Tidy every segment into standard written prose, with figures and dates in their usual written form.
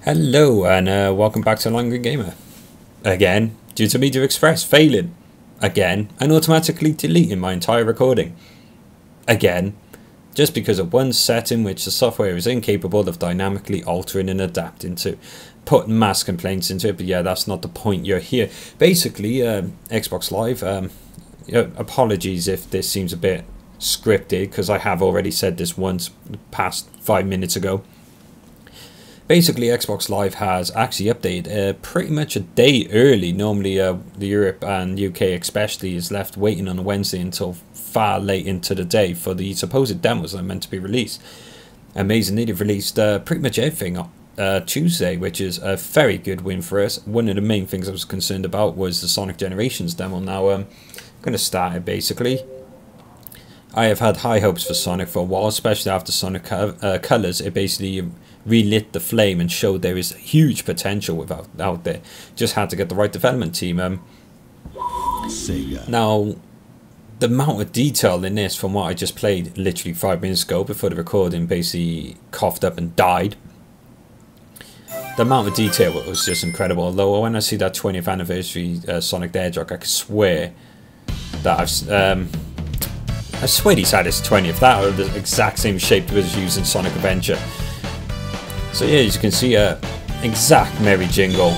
Hello and welcome back to Long Green Gamer. Again, due to Media Express failing. Again, and automatically deleting my entire recording. Again, just because of one setting which the software is incapable of dynamically altering and adapting to. Put mass complaints into it, but yeah, that's not the point. You're here. Basically, Xbox Live, apologies if this seems a bit scripted, because I have already said this once past 5 minutes ago. Basically, Xbox Live has actually updated pretty much a day early. Normally, the Europe and UK especially is left waiting on a Wednesday until far late into the day for the supposed demos that are meant to be released. Amazingly, they've released pretty much everything on Tuesday, which is a very good win for us. One of the main things I was concerned about was the Sonic Generations demo. Now, I'm going to start it basically. I have had high hopes for Sonic for a while, especially after Sonic Colors. It basically relit the flame and showed there is huge potential out there. Just had to get the right development team. Sega. Now, the amount of detail in this from what I just played literally 5 minutes ago before the recording basically coughed up and died. The amount of detail was just incredible. Although when I see that 20th anniversary Sonic the Hedgehog, I could swear that I swear he's had his 20th. That was the exact same shape he was using Sonic Adventure. So yeah, as you can see, exact merry jingle,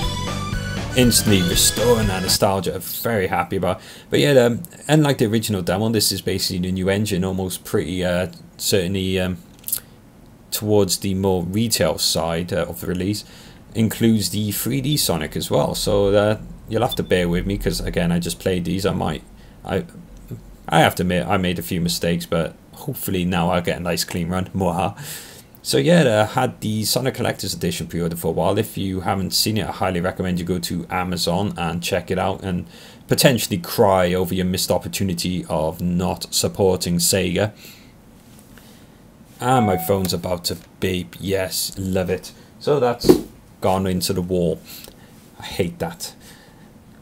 instantly restoring that nostalgia. I'm very happy about. But yeah, unlike the original demo, this is basically the new engine, almost pretty certainly towards the more retail side of the release. Includes the 3D Sonic as well. So you'll have to bear with me because again, I just played these. I have to admit I made a few mistakes, but hopefully now I'll get a nice clean run. Moha. So yeah, I had the Sonic Collector's Edition pre-order for a while. If you haven't seen it, I highly recommend you go to Amazon and check it out and potentially cry over your missed opportunity of not supporting Sega. And my phone's about to beep. Yes, love it. So that's gone into the wall. I hate that.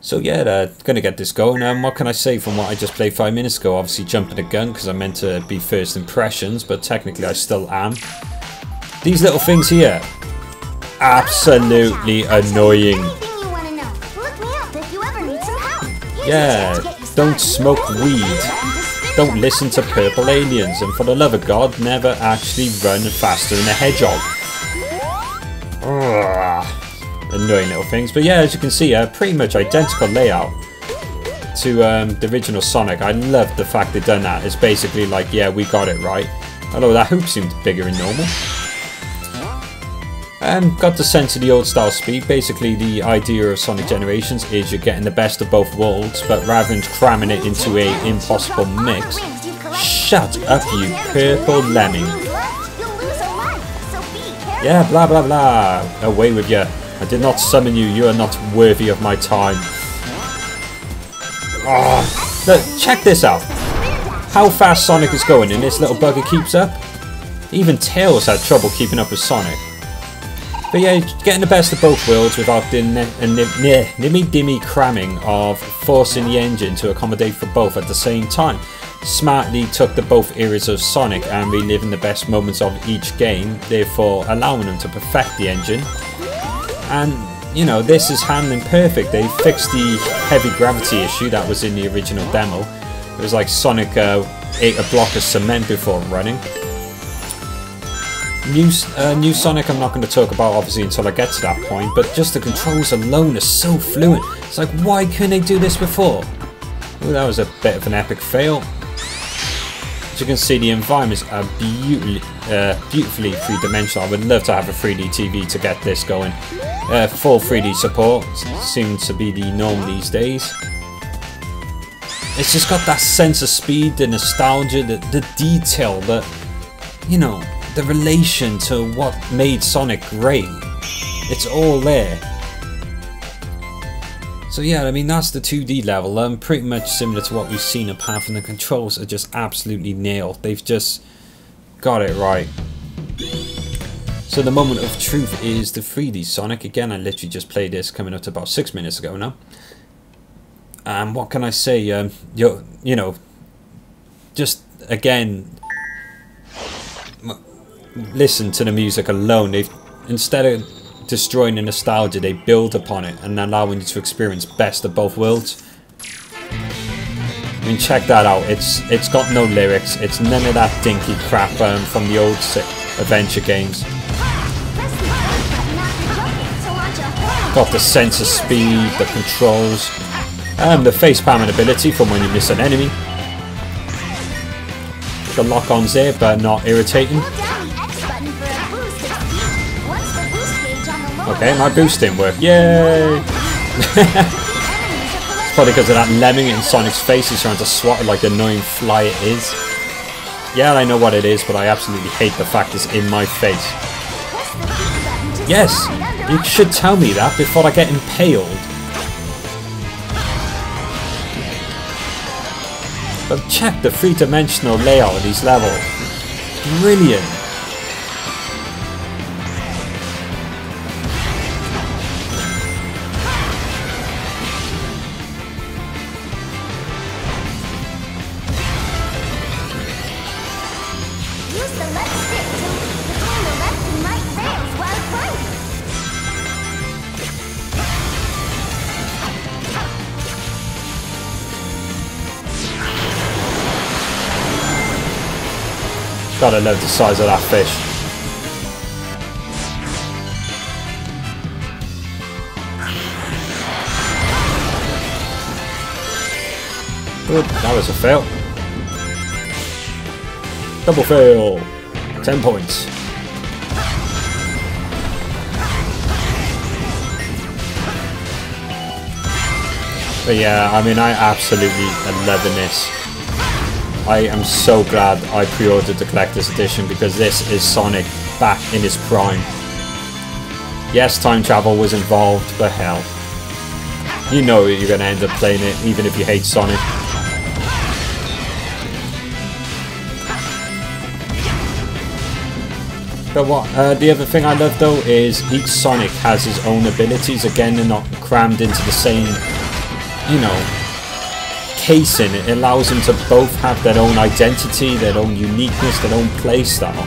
So yeah, gonna get this going. What can I say from what I just played 5 minutes ago? Obviously jumping the gun because I meant to be first impressions, but technically I still am. These little things here, absolutely annoying. Yeah, don't smoke weed. Don't listen to purple aliens, and for the love of God, never actually run faster than a hedgehog. Ugh, annoying little things. But yeah, as you can see, pretty much identical layout to the original Sonic. I love the fact they've done that. It's basically like, yeah, we got it right. Although that hoop seemed bigger than normal. Got the sense of the old style speed. Basically, the idea of Sonic Generations is you're getting the best of both worlds, but rather than cramming it into a impossible mix. Shut up, you purple lemming. Yeah, blah blah blah. Away with you. I did not summon you. You are not worthy of my time. Oh, look, check this out. How fast Sonic is going, and this little bugger keeps up. Even Tails had trouble keeping up with Sonic. But yeah, getting the best of both worlds without the nimmy-dimmy cramming of forcing the engine to accommodate for both at the same time. Smartly took the both eras of Sonic and reliving the best moments of each game, therefore allowing them to perfect the engine. And, you know, this is handling perfect. They fixed the heavy gravity issue that was in the original demo. It was like Sonic ate a block of cement before running. New Sonic I'm not going to talk about obviously until I get to that point, but just the controls alone are so fluent. It's like, why couldn't they do this before? Ooh, that was a bit of an epic fail. As you can see, the environments are beautifully three-dimensional. I would love to have a 3D TV to get this going. Full 3D support seems to be the norm these days. It's just got that sense of speed, the nostalgia, the detail, that, you know, the relation to what made Sonic great. It's all there. So yeah, I mean, that's the 2D level. Pretty much similar to what we've seen, apart from the controls are just absolutely nailed. They've just got it right. So the moment of truth is the 3D Sonic. Again, I literally just played this coming up to about 6 minutes ago now. And what can I say? You know, just again, listen to the music alone. They've, instead of destroying the nostalgia, they build upon it and allowing you to experience best of both worlds. I mean, check that out. It's got no lyrics. It's none of that dinky crap from the old adventure games. Got the sense of speed, the controls, the face palming ability from when you miss an enemy. The lock-ons there, but not irritating. Okay, my boost didn't work. Yay! It's probably because of that lemming in Sonic's face. He's trying to swat it like the annoying fly it is. Yeah, I know what it is, but I absolutely hate the fact it's in my face. Yes, you should tell me that before I get impaled. But check the three-dimensional layout of these levels. Brilliant. Use the left stick to between the left and right rails while climbing. Gotta love the size of that fish. Good, that was a fail. Double fail. 10 points. But yeah, I mean, I absolutely am loving this. I am so glad I pre-ordered the collector's edition because this is Sonic back in his prime. Yes, time travel was involved, but hell. You know you're going to end up playing it even if you hate Sonic. But what the other thing I love though is each Sonic has his own abilities. Again, they're not crammed into the same, you know, casing. It allows them to both have their own identity, their own uniqueness, their own playstyle.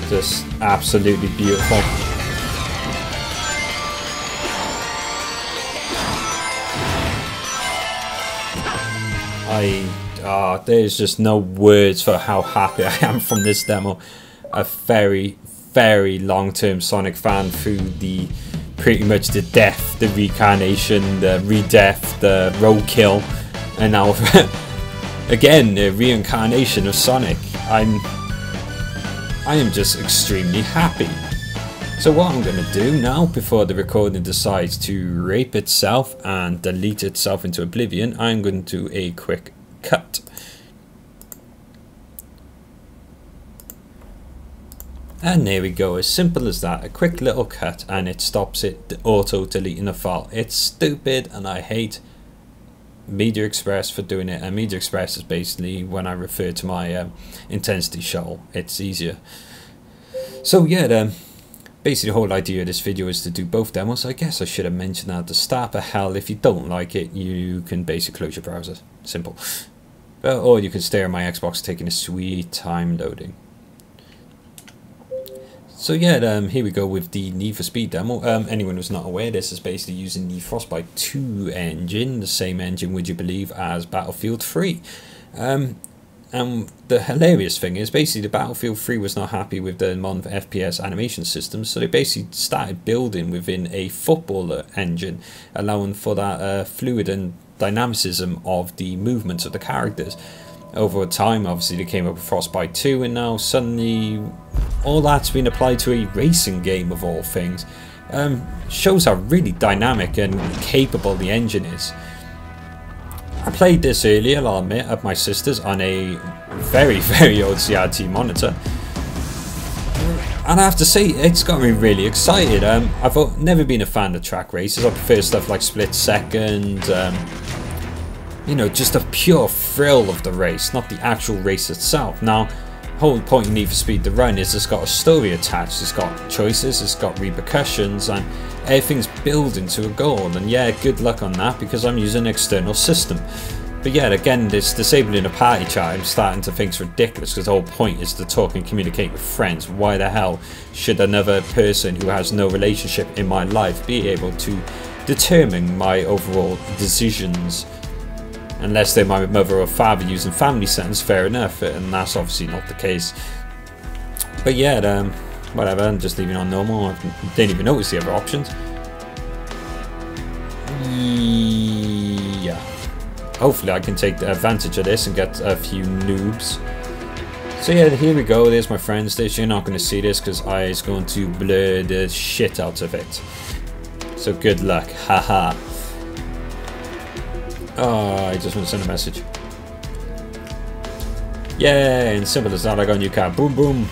Just absolutely beautiful. There's just no words for how happy I am from this demo. A very, very long-term Sonic fan through the pretty much the death, the reincarnation, the re-death, the roadkill, and now again the reincarnation of Sonic. I am just extremely happy. So what I'm going to do now, before the recording decides to rape itself and delete itself into oblivion, I'm going to do a quick cut. And there we go, as simple as that, a quick little cut and it stops it auto deleting the file. It's stupid and I hate Media Express for doing it, and Media Express is basically when I refer to my intensity shovel, it's easier. So yeah, basically the whole idea of this video is to do both demos. I guess I should have mentioned that at the start, but hell, if you don't like it, you can basically close your browser. Simple. Or you can stare at my Xbox taking a sweet time loading. So yeah, here we go with the Need for Speed demo. Anyone who's not aware, this is basically using the Frostbite 2 engine, the same engine, would you believe, as Battlefield 3. And the hilarious thing is, basically the Battlefield 3 was not happy with the modern FPS animation system, so they basically started building within a footballer engine, allowing for that fluid and dynamicism of the movements of the characters. Over time, obviously, they came up with Frostbite 2, and now suddenly all that's been applied to a racing game of all things. Shows how really dynamic and capable the engine is. I played this earlier, I'll admit, at my sister's on a very, very old CRT monitor. And I have to say, it's got me really excited. I've never been a fan of track races. I prefer stuff like Split Second, you know, just the pure thrill of the race, not the actual race itself. Now, whole point of Need for Speed The Run is it's got a story attached, it's got choices, it's got repercussions, and everything's building to a goal. And yeah, good luck on that, because I'm using an external system. But yeah, again, this disabling a party chat, I'm starting to think it's ridiculous, because the whole point is to talk and communicate with friends. Why the hell should another person who has no relationship in my life be able to determine my overall decisions? Unless they're my mother or father using family settings, fair enough, and that's obviously not the case. But yeah, whatever, I'm just leaving on normal. I didn't even notice the other options. Yeah. Hopefully I can take advantage of this and get a few noobs. So yeah, here we go. There's my friends. You're not going to see this because I is going to blur the shit out of it. So good luck. Haha. Oh, I just want to send a message. Yeah, and simple as that, I got a new car. Boom, boom.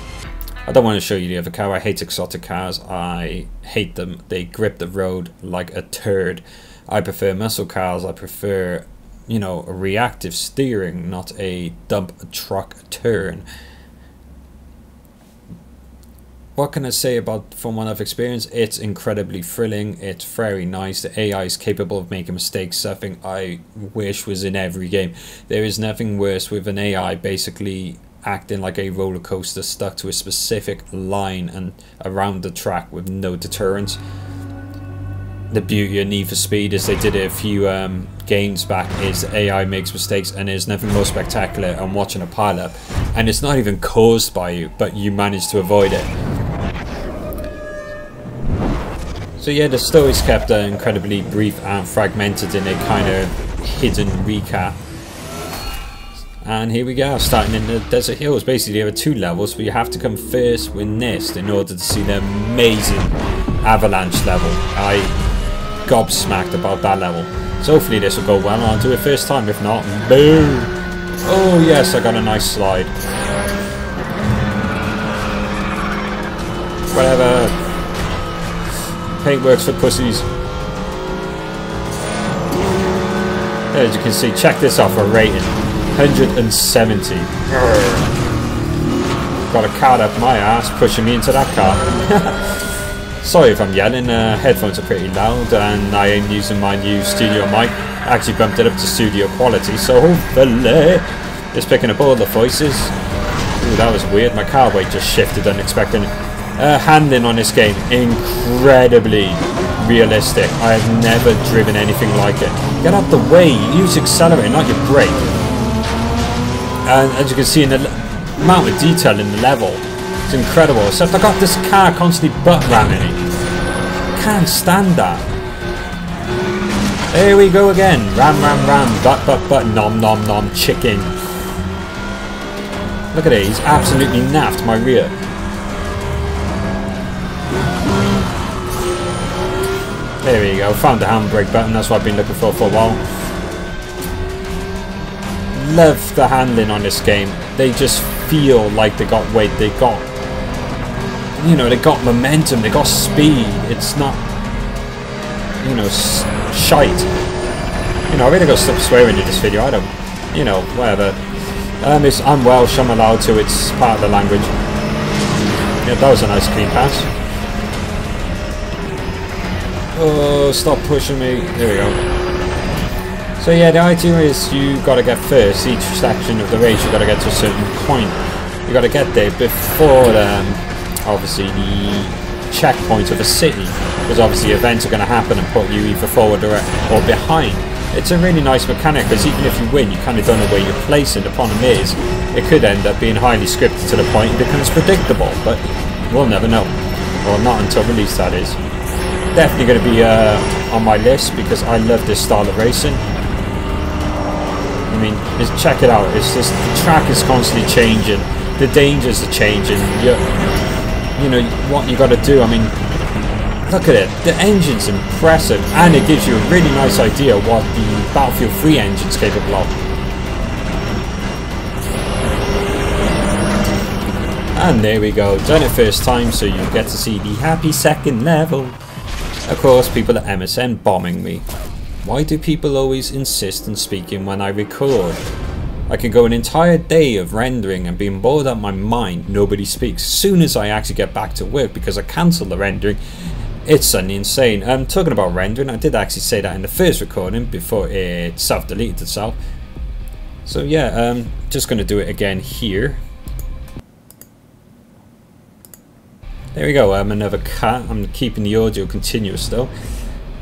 I don't want to show you the other car. I hate exotic cars. I hate them. They grip the road like a turd. I prefer muscle cars. I prefer, you know, a reactive steering, not a dump truck turn. What can I say about from what I've experienced? It's incredibly thrilling. It's very nice. The AI is capable of making mistakes, something I wish was in every game. There is nothing worse with an AI basically acting like a roller coaster stuck to a specific line and around the track with no deterrence. The beauty of Need for Speed is they did it a few games back, is the AI makes mistakes, and there's nothing more spectacular than watching a pile-up, and it's not even caused by you, but you manage to avoid it. So yeah, the story's kept incredibly brief and fragmented in a kind of hidden recap. And here we go, starting in the Desert Hills. Basically there are 2 levels, but you have to come first with NIST in order to see the amazing avalanche level. I gobsmacked about that level. So hopefully this will go well, and I'll do it first time. If not, boom! Oh yes, I got a nice slide. Whatever. Paint works for pussies. As you can see, check this out for a rating. 170. Got a card up my ass pushing me into that car. Sorry if I'm yelling, headphones are pretty loud, and I am using my new studio mic. I actually bumped it up to studio quality, so hopefully it's picking up all the voices. Ooh, that was weird, my car weight just shifted unexpectedly. Handling on this game, incredibly realistic. I have never driven anything like it. Get out the way, use accelerator, not your brake. And as you can see in the amount of detail in the level, it's incredible. Except I got this car constantly butt ramming me. Can't stand that. Here we go again. Ram, ram, ram. Butt, nom, nom, nom. Chicken. Look at it. He's absolutely naffed my rear. There we go. Found the handbrake button. That's what I've been looking for a while. Love the handling on this game. They just feel like they got weight. They got, you know, they got momentum. They got speed. It's not, you know, shite. You know, I really gotta stop swearing in this video. I don't, you know, whatever. I'm Welsh. I'm allowed to. It's part of the language. Yeah, that was a nice clean pass. Oh, stop pushing me. There we go. So yeah, the idea is you got to get first. Each section of the race you got to get to a certain point. You got to get there before obviously the checkpoint of a city, because obviously events are going to happen and put you either forward or behind. It's a really nice mechanic, because even if you win, you kind of don't know where you're placing. The problem is it could end up being highly scripted to the point it becomes predictable, but we'll never know. Well, not until release, that is. Definitely going to be on my list, because I love this style of racing. I mean, just check it out. It's just the track is constantly changing, the dangers are changing. You know what you got to do. I mean, look at it. The engine's impressive, and it gives you a really nice idea what the Battlefield 3 engine's capable of. And there we go. Done it first time, so you get to see the happy second level. Of course, people at MSN bombing me. Why do people always insist on speaking when I record? I can go an entire day of rendering and being bored out of my mind, nobody speaks. As soon as I actually get back to work, because I cancel the rendering, it's suddenly insane. Talking about rendering, I did actually say that in the first recording before it self-deleted itself. So yeah, just going to do it again here. There we go, another cat. I'm keeping the audio continuous though.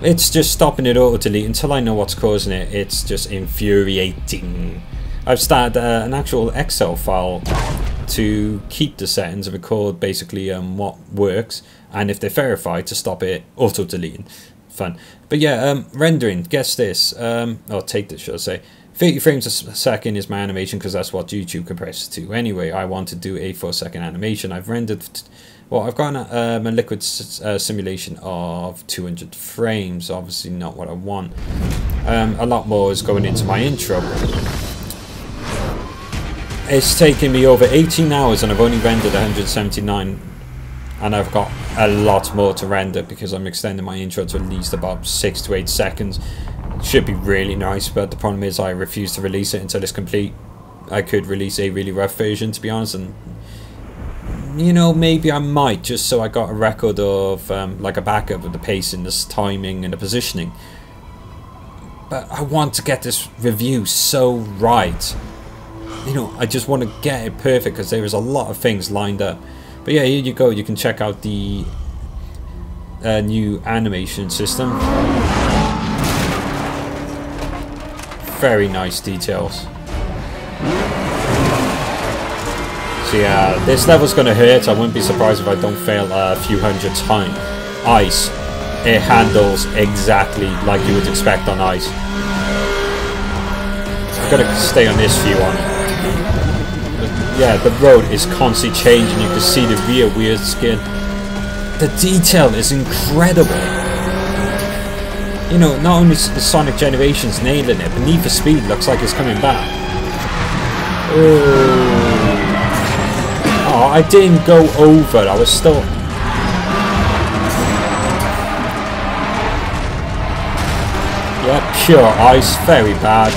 It's just stopping it auto-delete until I know what's causing it. It's just infuriating. I've started an actual Excel file to keep the settings and record basically what works, and if they're verified, to stop it auto-deleting. Fun. But yeah, rendering, guess this, or take this should I say. 30 frames a second is my animation because that's what YouTube compresses to. Anyway, I want to do a 4-second animation. I've rendered, well, I've got a liquid simulation of 200 frames, obviously not what I want. A lot more is going into my intro. It's taken me over 18 hours and I've only rendered 179, and I've got a lot more to render because I'm extending my intro to at least about 6 to 8 seconds. Should be really nice, but the problem is I refuse to release it until it's complete. I could release a really rough version, to be honest, and you know, maybe I might, just so I got a record of like a backup of the pacing, the timing and the positioning. But I want to get this review so right. You know, I just want to get it perfect because there is a lot of things lined up. But yeah, here you go. You can check out the new animation system. Very nice details. So yeah, this level's going to hurt. I wouldn't be surprised if I don't fail a few hundred times. Ice. It handles exactly like you would expect on ice. I've got to stay on this view on it. Yeah, the road is constantly changing. You can see the rear weird skin. The detail is incredible. You know, not only is the Sonic Generations nailing it, but Need for Speed looks like it's coming back. Oh, I didn't go over. I was still... Yeah, pure ice. Very bad.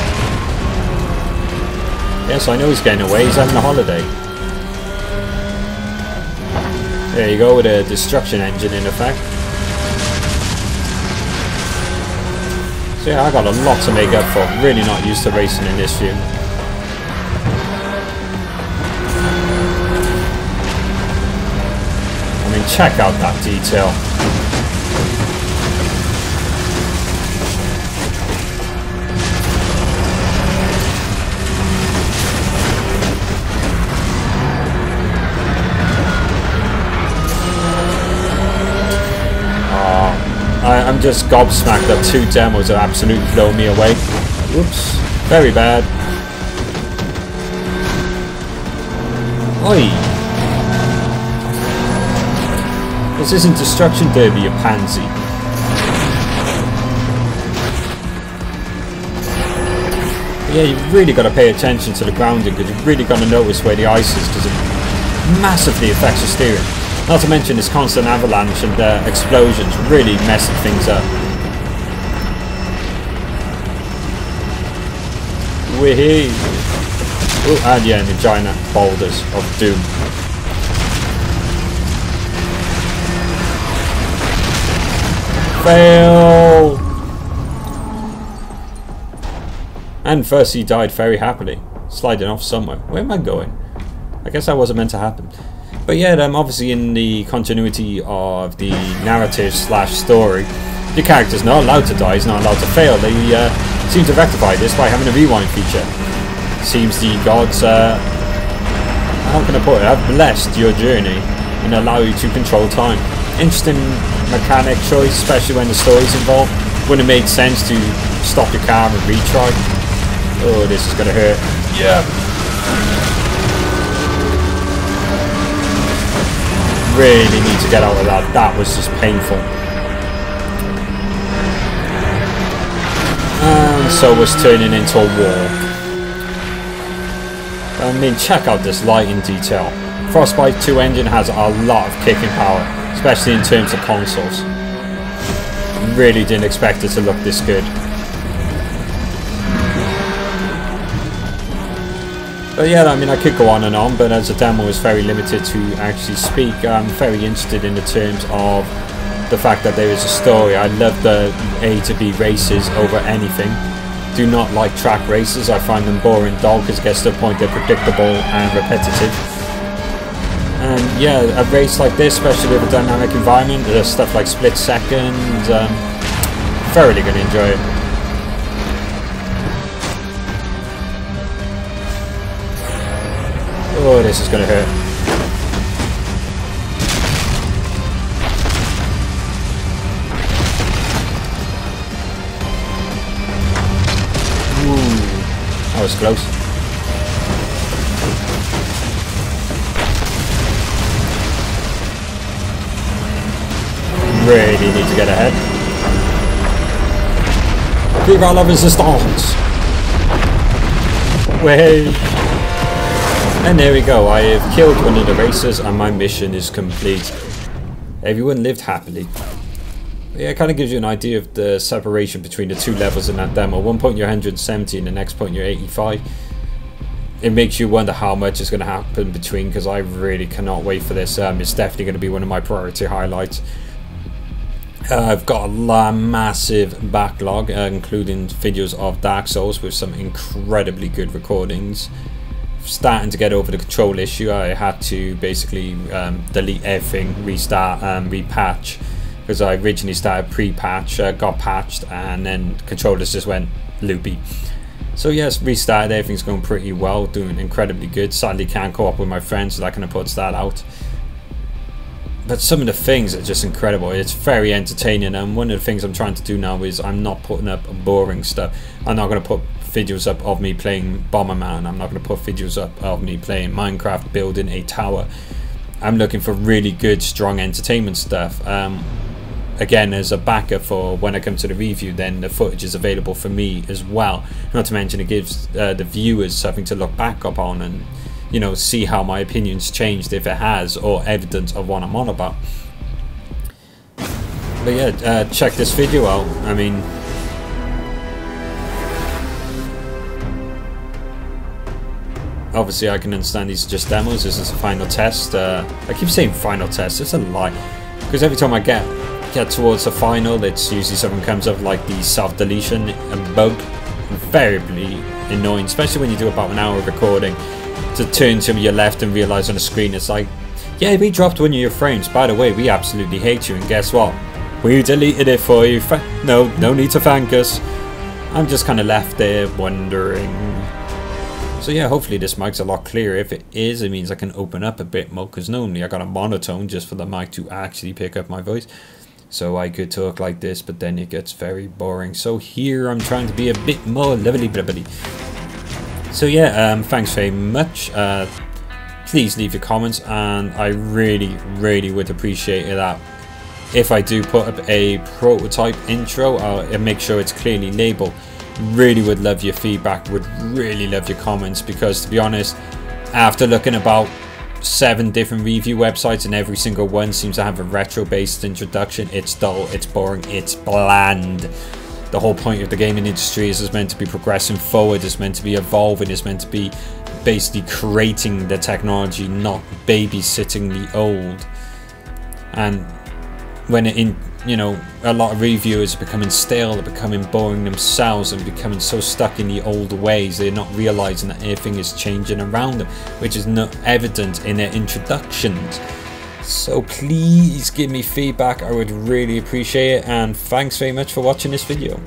Yes, I know he's getting away. He's having a holiday. There you go, with a destruction engine in effect. So yeah, I got a lot to make up for. I'm really not used to racing in this view. I mean, check out that detail. I'm just gobsmacked that 2 demos have absolutely blown me away. Whoops. Very bad. Oi! This isn't Destruction Derby, you pansy. Yeah, you've really got to pay attention to the grounding because you've really got to notice where the ice is because it massively affects your steering. Not to mention this constant avalanche and explosions really messing things up. Wee-hee! Oh, and yeah, and the giant boulders of doom. Fail! And first he died very happily, sliding off somewhere. Where am I going? I guess that wasn't meant to happen. But yeah, obviously in the continuity of the narrative / story, the character's not allowed to die, he's not allowed to fail. They seem to rectify this by having a rewind feature. Seems the gods, how can I put it, have blessed your journey and allow you to control time. Interesting mechanic choice, especially when the story's involved. Wouldn't have made sense to stop your car and retry. Oh, this is gonna hurt. Yeah. Really need to get out of that. That was just painful. And so was turning into a wall. I mean, check out this lighting detail. Frostbite 2 engine has a lot of kicking power, especially in terms of consoles. Really didn't expect it to look this good. But yeah, I mean, I could go on and on, but as a demo is very limited to actually speak, I'm very interested in the terms of the fact that there is a story. I love the A to B races over anything. Do not like track races. I find them boring, dull, because it gets to the point they're predictable and repetitive. And yeah, a race like this, especially with a dynamic environment, stuff like split seconds, thoroughly going to enjoy it. Oh, this is going to hurt. Ooh, that was close. Really need to get ahead. Viva la resistance! Way! And there we go, I have killed one of the racers and my mission is complete. Everyone lived happily. But yeah, it kind of gives you an idea of the separation between the two levels in that demo. One point you're 170 and the next point you're 85. It makes you wonder how much is going to happen between, because I really cannot wait for this. It's definitely going to be one of my priority highlights. I've got a massive backlog, including videos of Dark Souls with some incredibly good recordings. Starting to get over the control issue. I had to basically delete everything, restart and repatch, because I originally started pre-patch, got patched, and then controllers just went loopy. So yes, restarted, everything's going pretty well, doing incredibly good. Sadly can't co-op with my friends, so that kind of puts that out. But some of the things are just incredible. It's very entertaining, and one of the things I'm trying to do now is I'm not putting up boring stuff. I'm not going to put videos up of me playing Bomberman. I'm not going to put videos up of me playing Minecraft building a tower. I'm looking for really good, strong entertainment stuff. Again, as a backup for when I come to the review, then the footage is available for me as well. Not to mention it gives the viewers something to look back upon and, you know, see how my opinion's changed if it has, or evidence of what I'm on about. But yeah, check this video out. I mean, obviously I can understand these are just demos. This is a final test. I keep saying final test, it's a lie, because every time I get towards the final, it's usually something comes up like the self-deletion and bug. Invariably annoying, especially when you do about an hour of recording, to turn to your left and realize on the screen it's like, yeah, we dropped one of your frames, by the way, we absolutely hate you, and guess what, we deleted it for you. No need to thank us. I'm just kind of left there wondering. So yeah, hopefully this mic's a lot clearer. If it is, it means I can open up a bit more, because normally I got a monotone just for the mic to actually pick up my voice. So I could talk like this, but then it gets very boring. So here I'm trying to be a bit more lovely blibbly. So yeah, thanks very much. Please leave your comments, and I really would appreciate that. If I do put up a prototype intro, I'll make sure it's clearly labeled. Really would love your feedback, would really love your comments, because to be honest, after looking about 7 different review websites and every single one seems to have a retro based introduction, it's dull, it's boring, it's bland. The whole point of the gaming industry is it's meant to be progressing forward, it's meant to be evolving, it's meant to be basically creating the technology, not babysitting the old. And when a lot of reviewers are becoming stale, they're becoming boring themselves and becoming so stuck in the old ways, they're not realizing that everything is changing around them, which is not evident in their introductions. So please give me feedback, I would really appreciate it, and thanks very much for watching this video.